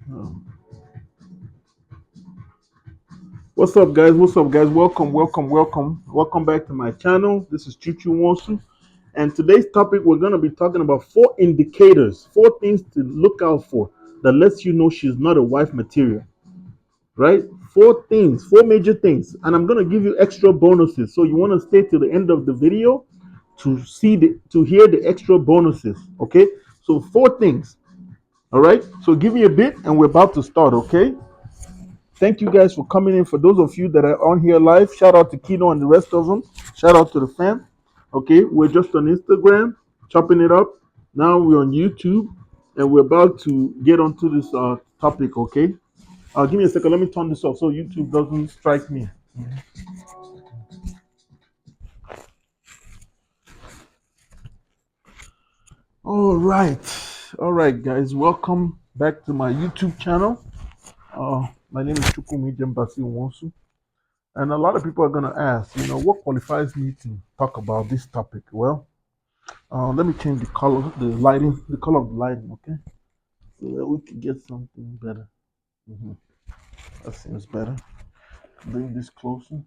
Um, What's up, guys? What's up, guys? Welcome back to my channel. This is Chu-Chu, and today's topic we're gonna be talking about four indicators, four things to look out for that lets you know she's not a wife material, right? Four things, four major things, and I'm gonna give you extra bonuses. So you want to stay till the end of the video to hear the extra bonuses. Okay, so four things. All right. So give me a bit, and we're about to start. Okay. Thank you guys for coming in. For those of you that are on here live, shout out to Kino and the rest of them. Shout out to the fam. Okay, we're just on Instagram, chopping it up. Now we're on YouTube, and we're about to get onto this topic. Okay, give me a second. Let me turn this off so YouTube doesn't strike me. All right, guys. Welcome back to my YouTube channel. My name is ChukwumaijemNwosu. And a lot of people are going to ask, what qualifies me to talk about this topic? Well, let me change the color, the color of the lighting, okay? So that we can get something better. hmm That seems better. Bring this closer.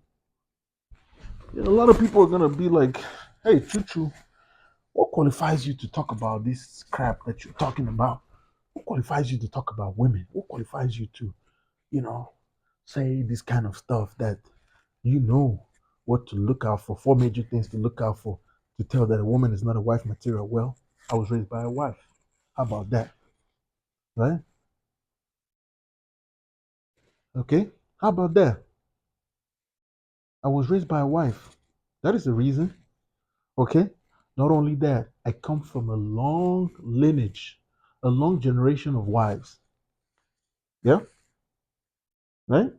Yeah, a lot of people are going to be like, hey, Chu-Chu, what qualifies you to talk about this crap that you're talking about? What qualifies you to talk about women? What qualifies you to, you know, say this kind of stuff that you know what to look out for, four major things to look out for to tell that a woman is not a wife material? Well, I was raised by a wife. How about that? Right? Okay. How about that? I was raised by a wife. That is the reason. Okay. Not only that, I come from a long lineage, a long generation of wives. Yeah. Right?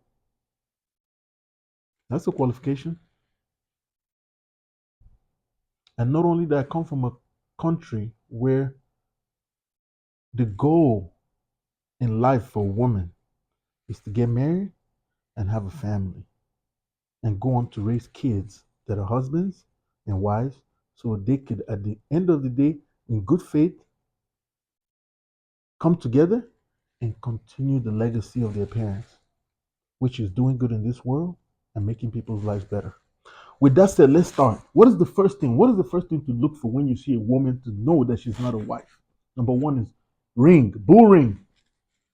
That's a qualification. And not only that, I come from a country where the goal in life for a woman is to get married and have a family and go on to raise kids that are husbands and wives so they could, at the end of the day, in good faith, come together and continue the legacy of their parents, which is doing good in this world and making people's lives better. With that said, let's start. What is the first thing? What is the first thing to look for when you see a woman to know that she's not a wife? Number one is ring, bull ring.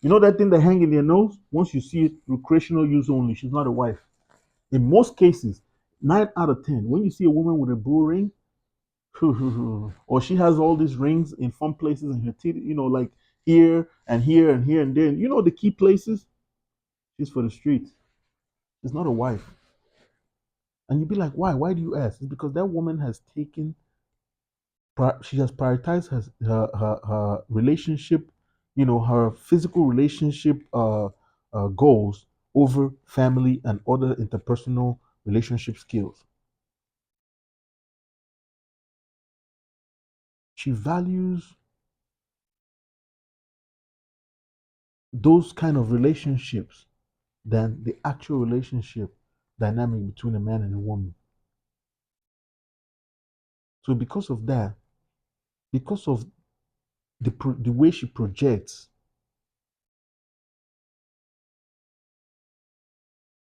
You know that thing that hang in their nose? Once you see it, recreational use only. She's not a wife. In most cases, 9 out of 10, when you see a woman with a bull ring, or she has all these rings in fun places in her teeth, like here and here and here and there, the key places, she's for the streets. She's not a wife. And you'd be like, why? Why do you ask? It's because that woman has she has prioritized her relationship, her physical relationship goals over family and other interpersonal relationship skills. She values those kind of relationships than the actual relationship dynamic between a man and a woman. So because of that, because of the way she projects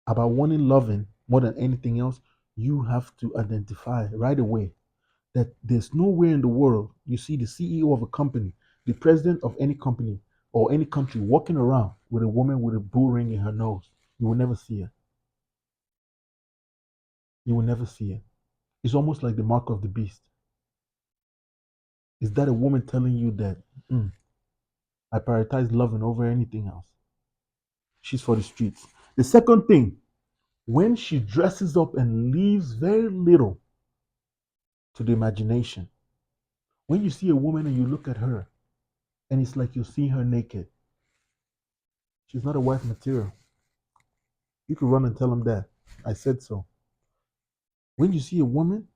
about wanting loving more than anything else, you have to identify right away that there's nowhere in the world you see the CEO of a company, the president of any company or any country walking around with a woman with a bull ring in her nose. You will never see it. You will never see it. It's almost like the mark of the beast. Is that a woman telling you that I prioritize loving over anything else? She's for the streets. The second thing, when she dresses up and leaves very little to the imagination. When you see a woman and you look at her and it's like you see her naked, she's not a wife material. You could run and tell them that. I said so. When you see a woman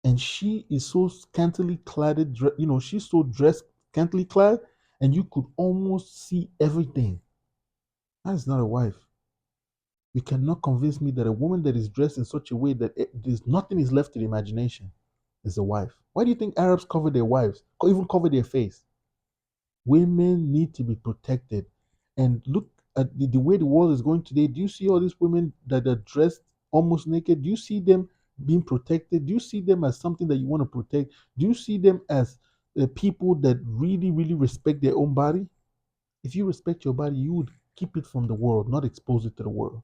and she is so scantily clad, she's so dressed, scantily clad, and you could almost see everything, that's not a wife. You cannot convince me that a woman that is dressed in such a way that there's nothing is left to the imagination is a wife. Why do you think Arabs cover their wives, or even cover their face? Women need to be protected. And look at the way the world is going today. Do you see all these women that are dressed almost naked? Do you see them being protected? Do you see them as something that you want to protect? Do you see them as people that really, really respect their own body? If you respect your body, you would keep it from the world, not expose it to the world.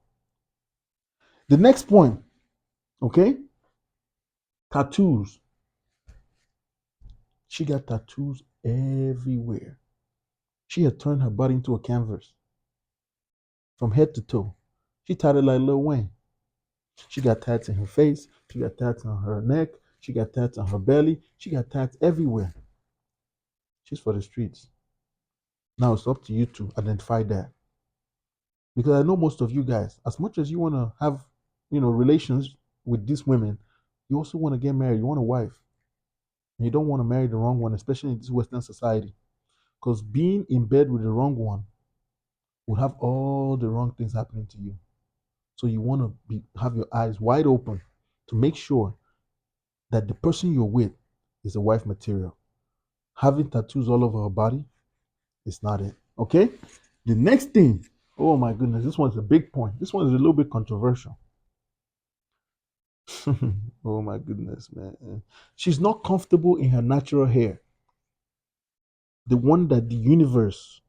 The next point, okay? Tattoos. She got tattoos everywhere. She had turned her body into a canvas from head to toe. She tatted like Lil Wayne. She got tats in her face. She got tats on her neck. She got tats on her belly. She got tats everywhere. She's for the streets. Now it's up to you to identify that. Because I know most of you guys, as much as you want to have, relations with these women, you also want to get married. You want a wife. And you don't want to marry the wrong one, especially in this Western society. Because being in bed with the wrong one will have all the wrong things happening to you. So you want to have your eyes wide open to make sure that the person you're with is a wife material. Having tattoos all over her body is not it. Okay? The next thing, oh my goodness, this one's a big point. This one is a little bit controversial. Oh my goodness, man. She's not comfortable in her natural hair, the one that the universe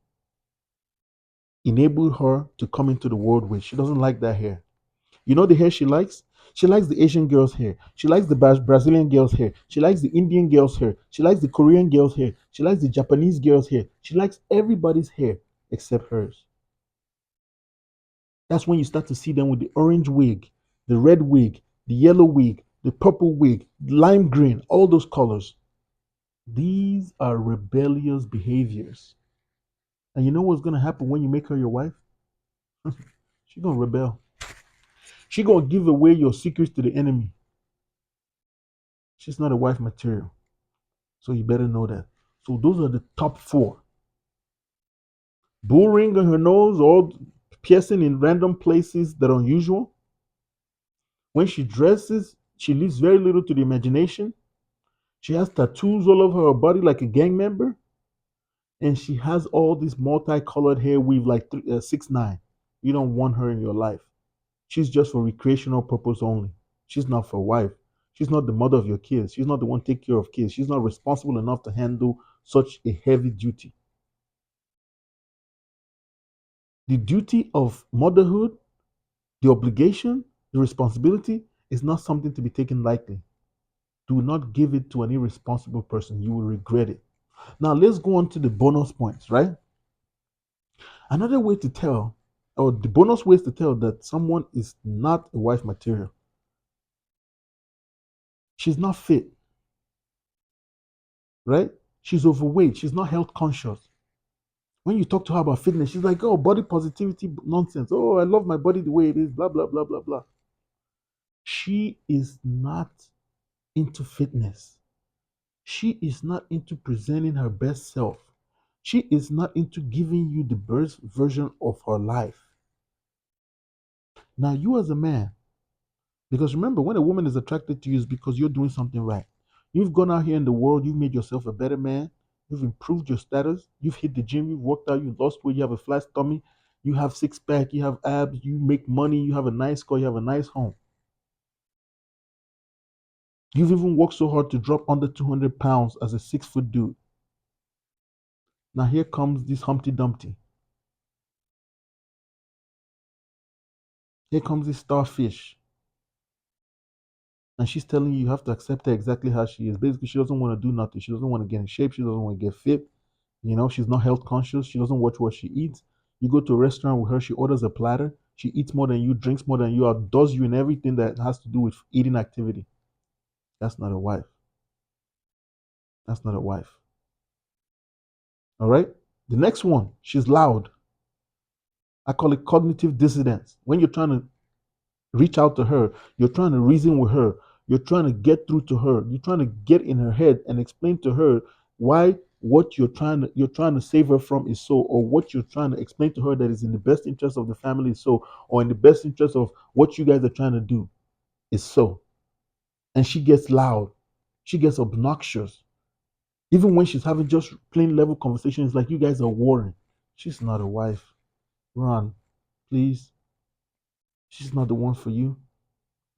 enabled her to come into the world with. She doesn't like that hair. You know the hair she likes? She likes the Asian girl's hair. She likes the Brazilian girl's hair. She likes the Indian girl's hair. She likes the Korean girl's hair. She likes the Japanese girl's hair. She likes everybody's hair except hers. That's when you start to see them with the orange wig, the red wig, the yellow wig, the purple wig, lime green, all those colors. These are rebellious behaviors. And you know what's going to happen when you make her your wife? She's going to rebel. She's going to give away your secrets to the enemy. She's not a wife material. So you better know that. So those are the top four. Bull ring on her nose, or piercing in random places that are unusual. When she dresses, she leaves very little to the imagination. She has tattoos all over her body like a gang member. And she has all this multicolored hair weave like 6ix9ine. You don't want her in your life. She's just for recreational purpose only. She's not for wife. She's not the mother of your kids. She's not the one take care of kids. She's not responsible enough to handle such a heavy duty. The duty of motherhood, the obligation, the responsibility is not something to be taken lightly. Do not give it to an irresponsible person. You will regret it. Now let's go on to the bonus points, right? Another way to tell, or the bonus ways to tell that someone is not a wife material. She's not fit, right? She's overweight. She's not health conscious. When you talk to her about fitness, she's like, oh, body positivity nonsense. Oh, I love my body the way it is, blah, blah, blah, blah, blah. She is not into fitness. She is not into presenting her best self. She is not into giving you the best version of her life. Now, you as a man, because remember, when a woman is attracted to you, it's because you're doing something right. You've gone out here in the world, you've made yourself a better man, you've improved your status, you've hit the gym, you've worked out, you've lost weight, you have a flat stomach, you have six pack, you have abs, you make money, you have a nice car, you have a nice home. You've even worked so hard to drop under 200 pounds as a 6 foot dude. Now here comes this Humpty Dumpty. Here comes this starfish. And she's telling you have to accept her exactly how she is. Basically, she doesn't want to do nothing. She doesn't want to get in shape. She doesn't want to get fit. She's not health conscious. She doesn't watch what she eats. You go to a restaurant with her, she orders a platter. She eats more than you, drinks more than you, outdoes you in everything that has to do with eating activity. That's not a wife. That's not a wife. All right? The next one, she's loud. I call it cognitive dissonance. When you're trying to reach out to her, you're trying to reason with her, you're trying to get through to her, you're trying to get in her head and explain to her why what you're trying to save her from is so, or what you're trying to explain to her that is in the best interest of the family is so, or in the best interest of what you guys are trying to do is so. And she gets loud, she gets obnoxious, Even when she's having just plain level conversations, like you guys are warring. She's not a wife. Run, please. She's not the one for you.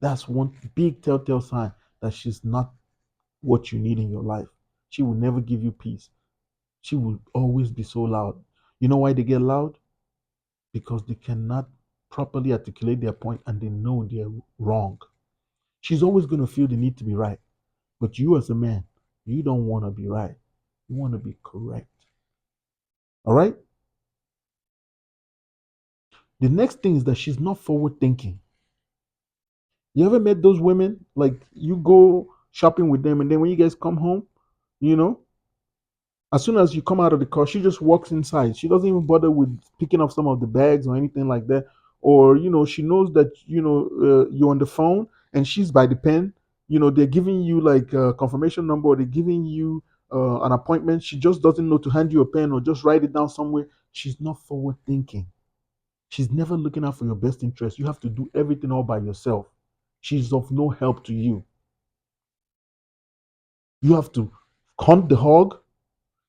That's one big telltale sign that she's not what you need in your life. She will never give you peace. She will always be so loud. You know why they get loud? Because they cannot properly articulate their point and they know they're wrong. She's always going to feel the need to be right. But you, as a man, you don't want to be right. You want to be correct. All right? The next thing is that she's not forward thinking. You ever met those women? Like you go shopping with them, and then when you guys come home, you know, as soon as you come out of the car, she just walks inside. She doesn't even bother with picking up some of the bags or anything like that. Or, she knows that, you're on the phone and she's by the pen. They're giving you like a confirmation number or they're giving you an appointment. She just doesn't know to hand you a pen or just write it down somewhere. She's not forward thinking. She's never looking out for your best interest. You have to do everything all by yourself. She's of no help to you. You have to hunt the hog,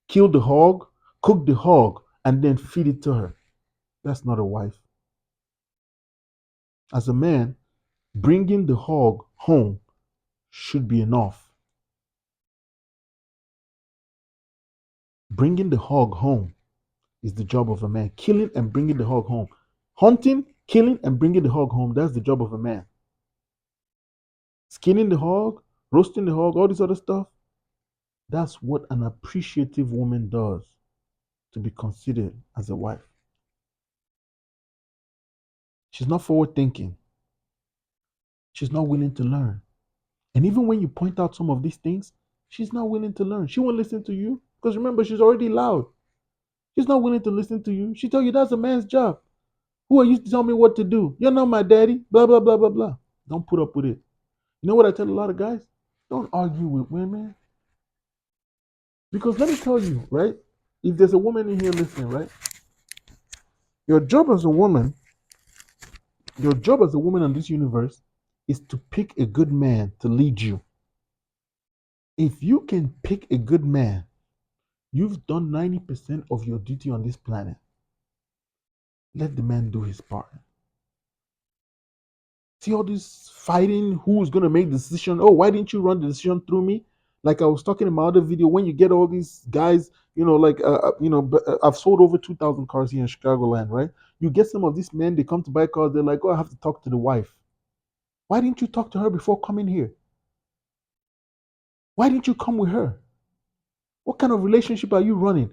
kill the hog, cook the hog, and then feed it to her. That's not a wife. As a man, bringing the hog home should be enough. Bringing the hog home is the job of a man. Killing and bringing the hog home. Hunting, killing, and bringing the hog home, that's the job of a man. Skinning the hog, roasting the hog, all this other stuff, that's what an appreciative woman does to be considered as a wife. She's not forward thinking. She's not willing to learn. And even when you point out some of these things, she's not willing to learn. She won't listen to you because remember, she's already loud. She's not willing to listen to you. She tell you that's a man's job. Who are you to tell me what to do? You're not my daddy. Blah blah blah blah blah. Don't put up with it. You know what I tell a lot of guys? Don't argue with women because let me tell you, right? If there's a woman in here listening, right? Your job as a woman, your job as a woman in this universe is to pick a good man to lead you. If you can pick a good man, you've done 90% of your duty on this planet. Let the man do his part. See all this fighting, who's going to make the decision? Oh, why didn't you run the decision through me? Like I was talking in my other video, when you get all these guys, I've sold over 2,000 cars here in Chicagoland, right? You get some of these men, they come to buy cars, they're like, oh, I have to talk to the wife. Why didn't you talk to her before coming here? Why didn't you come with her? What kind of relationship are you running?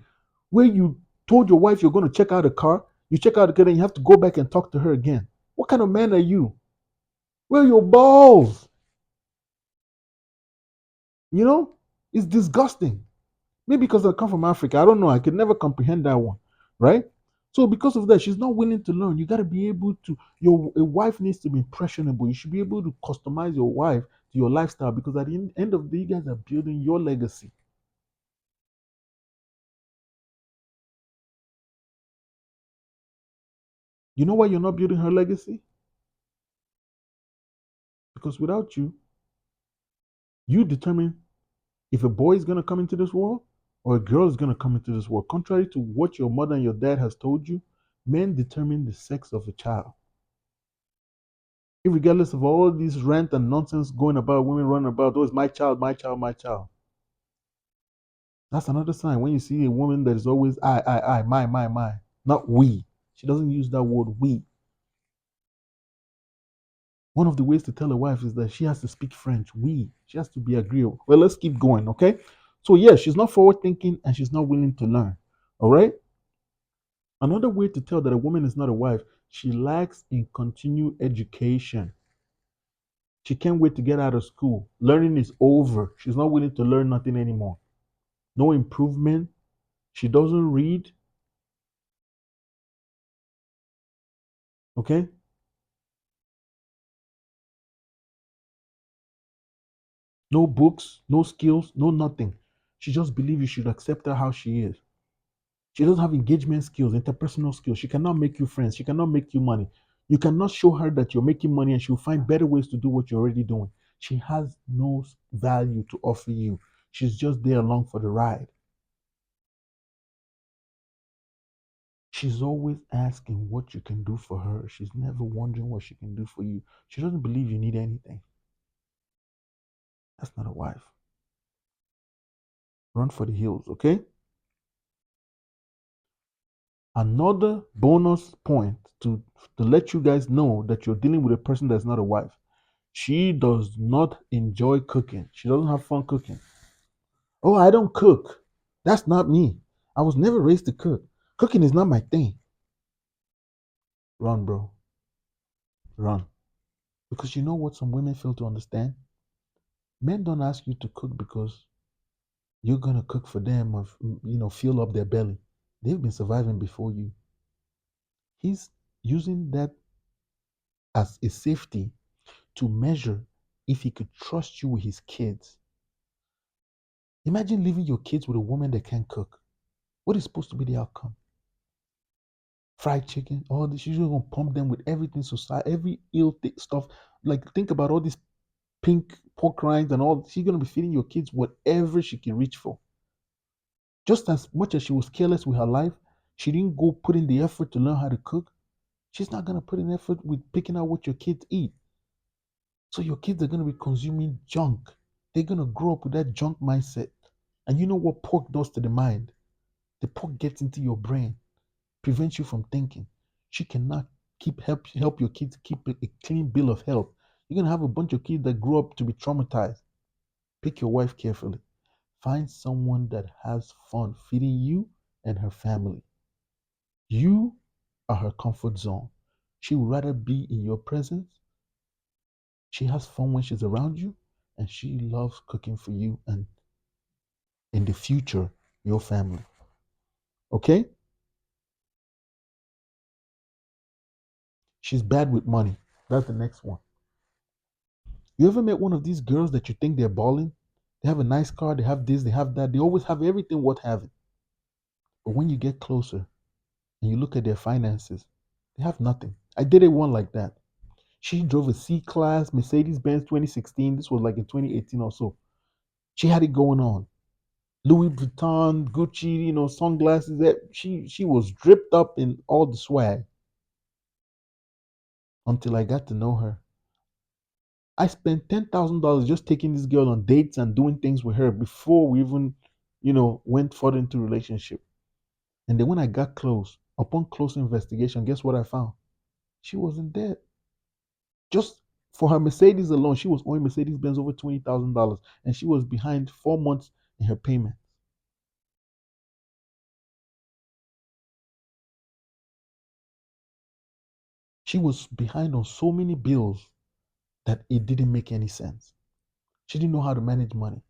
Where you told your wife you're going to check out a car, you check out the car, and you have to go back and talk to her again. What kind of man are you? Where are your balls? You know, it's disgusting. Maybe because I come from Africa. I don't know. I could never comprehend that one, right? So because of that, she's not willing to learn. You got to be able to. A wife needs to be impressionable. You should be able to customize your wife to your lifestyle because at the end of the day, you guys are building your legacy. You know why you're not building her legacy? Because without you, you determine if a boy is going to come into this world or a girl is going to come into this world. Contrary to what your mother and your dad has told you, men determine the sex of a child. Regardless of all this rant and nonsense going about, women running about, oh, it's my child, my child, my child. That's another sign when you see a woman that is always I, my, not we. She doesn't use that word we. One of the ways to tell a wife is that she has to speak French. We. She has to be agreeable. Well, let's keep going, okay? So, yeah, she's not forward thinking and she's not willing to learn. All right? Another way to tell that a woman is not a wife, she lacks in continued education. She can't wait to get out of school. Learning is over. She's not willing to learn nothing anymore. No improvement. She doesn't read. Okay? No books, no skills, no nothing. She just believes you should accept her how she is. She doesn't have engagement skills, interpersonal skills. She cannot make you friends. She cannot make you money. You cannot show her that you're making money and she'll find better ways to do what you're already doing. She has no value to offer you. She's just there along for the ride. She's always asking what you can do for her. She's never wondering what she can do for you. She doesn't believe you need anything. That's not a wife. Run for the hills, okay? Another bonus point to let you guys know that you're dealing with a person that's not a wife. She does not enjoy cooking. She doesn't have fun cooking. Oh, I don't cook. That's not me. I was never raised to cook. Cooking is not my thing. Run, bro. Run. Because you know what some women fail to understand? Men don't ask you to cook because you're gonna cook for them or fill up their belly. They've been surviving before you. He's using that as a safety to measure if he could trust you with his kids. Imagine leaving your kids with a woman that can't cook. What is supposed to be the outcome? Fried chicken, all this. You're gonna pump them with everything society, every ill stuff. Like think about all these pink pork rinds and all. She's gonna be feeding your kids whatever she can reach for. Just as much as she was careless with her life, she didn't go put in the effort to learn how to cook. She's not gonna put in effort with picking out what your kids eat. So your kids are gonna be consuming junk. They're gonna grow up with that junk mindset. And you know what pork does to the mind? The pork gets into your brain, prevents you from thinking. She cannot help your kids keep a clean bill of health. You're gonna have a bunch of kids that grow up to be traumatized. Pick your wife carefully. Find someone that has fun feeding you and her family. You are her comfort zone. She would rather be in your presence. She has fun when she's around you, and she loves cooking for you and in the future, your family. Okay? She's bad with money. That's the next one. You ever met one of these girls that you think they're balling? They have a nice car, they have this, they have that, they always have everything worth having. But when you get closer and you look at their finances, they have nothing. I dated one like that. She drove a C class Mercedes Benz 2016. This was like in 2018 or so. She had it going on. Louis Vuitton, Gucci, sunglasses. She was dripped up in all the swag until I got to know her. I spent $10,000 just taking this girl on dates and doing things with her before we even, went further into relationship. And then when I got close, upon close investigation, guess what I found? She was in debt. Just for her Mercedes alone, she was owing Mercedes Benz over $20,000, and she was behind 4 months in her payment. She was behind on so many bills that it didn't make any sense. She didn't know how to manage money.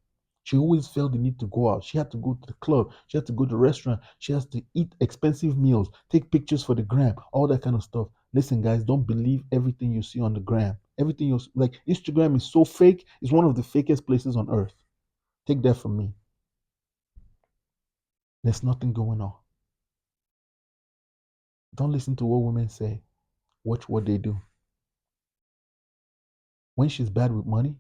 She always felt the need to go out. She had to go to the club. She had to go to the restaurant. She has to eat expensive meals, take pictures for the gram, all that kind of stuff. Listen, guys, don't believe everything you see on the gram. Everything you like, Instagram is so fake. It's one of the fakest places on earth. Take that from me. There's nothing going on. Don't listen to what women say. Watch what they do. When she's bad with money,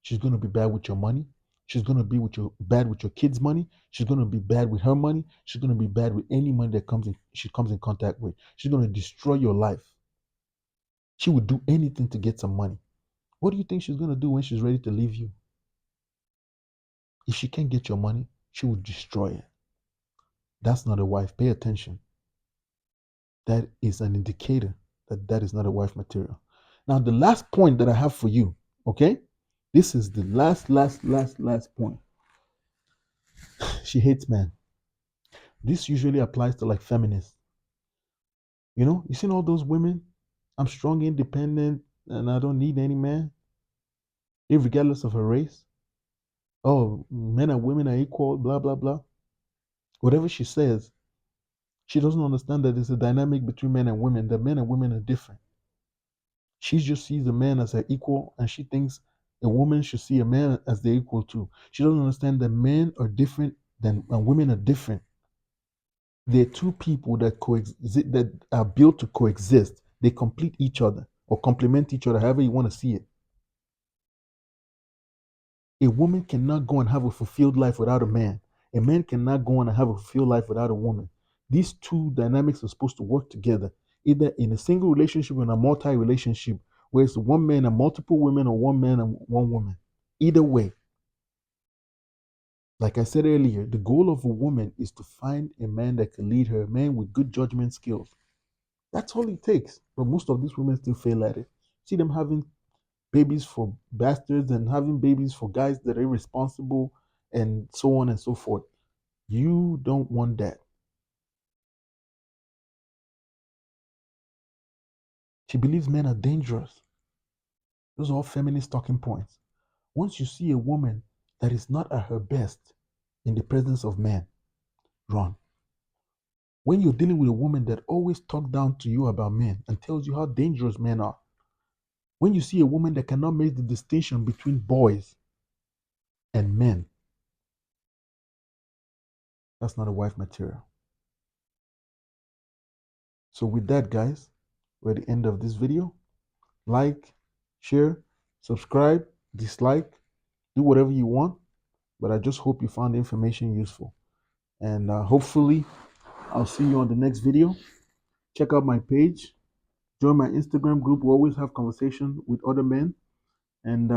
she's gonna be bad with your money. She's gonna be bad with your kids' money. She's gonna be bad with her money. She's gonna be bad with any money that she comes in contact with. She's gonna destroy your life. She would do anything to get some money. What do you think she's gonna do when she's ready to leave you? If she can't get your money, she will destroy it. That's not a wife. Pay attention. That is an indicator that that is not a wife material. Now, the last point that I have for you, okay? This is the last point. She hates men. This usually applies to like feminists. You seen all those women? I'm strong, independent, and I don't need any man, regardless of her race. Oh, men and women are equal, blah, blah, blah. Whatever she says, she doesn't understand that there's a dynamic between men and women, that men and women are different. She just sees a man as her equal, and she thinks a woman should see a man as their equal too. She doesn't understand that men are different and women are different. They're two people that coexist, that are built to coexist. They complete each other or complement each other, however you want to see it. A woman cannot go and have a fulfilled life without a man. A man cannot go on and have a fulfilled life without a woman. These two dynamics are supposed to work together, either in a single relationship or in a multi relationship, where it's one man and multiple women, or one man and one woman. Either way, like I said earlier, the goal of a woman is to find a man that can lead her, a man with good judgment skills. That's all it takes. But most of these women still fail at it. See them having babies for bastards and having babies for guys that are irresponsible and so on and so forth. You don't want that. She believes men are dangerous. Those are all feminist talking points. Once you see a woman that is not at her best in the presence of men, run. When you're dealing with a woman that always talks down to you about men and tells you how dangerous men are, when you see a woman that cannot make the distinction between boys and men, that's not a wife material. So with that, guys, we're at the end of this video. Like, share, subscribe, dislike, do whatever you want. But I just hope you found the information useful. And hopefully, I'll see you on the next video. Check out my page. Join my Instagram group. We always have conversation with other men. And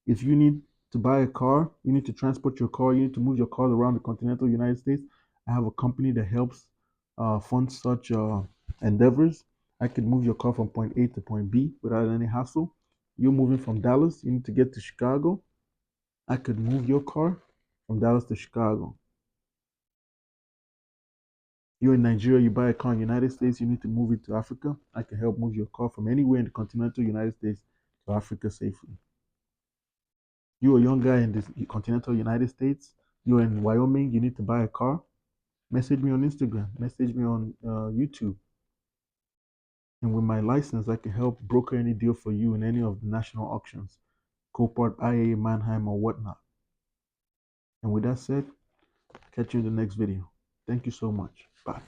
if you need to buy a car, you need to transport your car, you need to move your car around the continental United States, I have a company that helps fund such endeavors. I can move your car from point A to point B without any hassle. You're moving from Dallas, you need to get to Chicago. I could move your car from Dallas to Chicago. You're in Nigeria, you buy a car in the United States, you need to move it to Africa. I can help move your car from anywhere in the continental United States to Africa safely. You're a young guy in the continental United States, you're in Wyoming, you need to buy a car. Message me on Instagram, message me on YouTube. And with my license, I can help broker any deal for you in any of the national auctions, Copart, IA, Mannheim, or whatnot. And with that said, catch you in the next video. Thank you so much. Bye.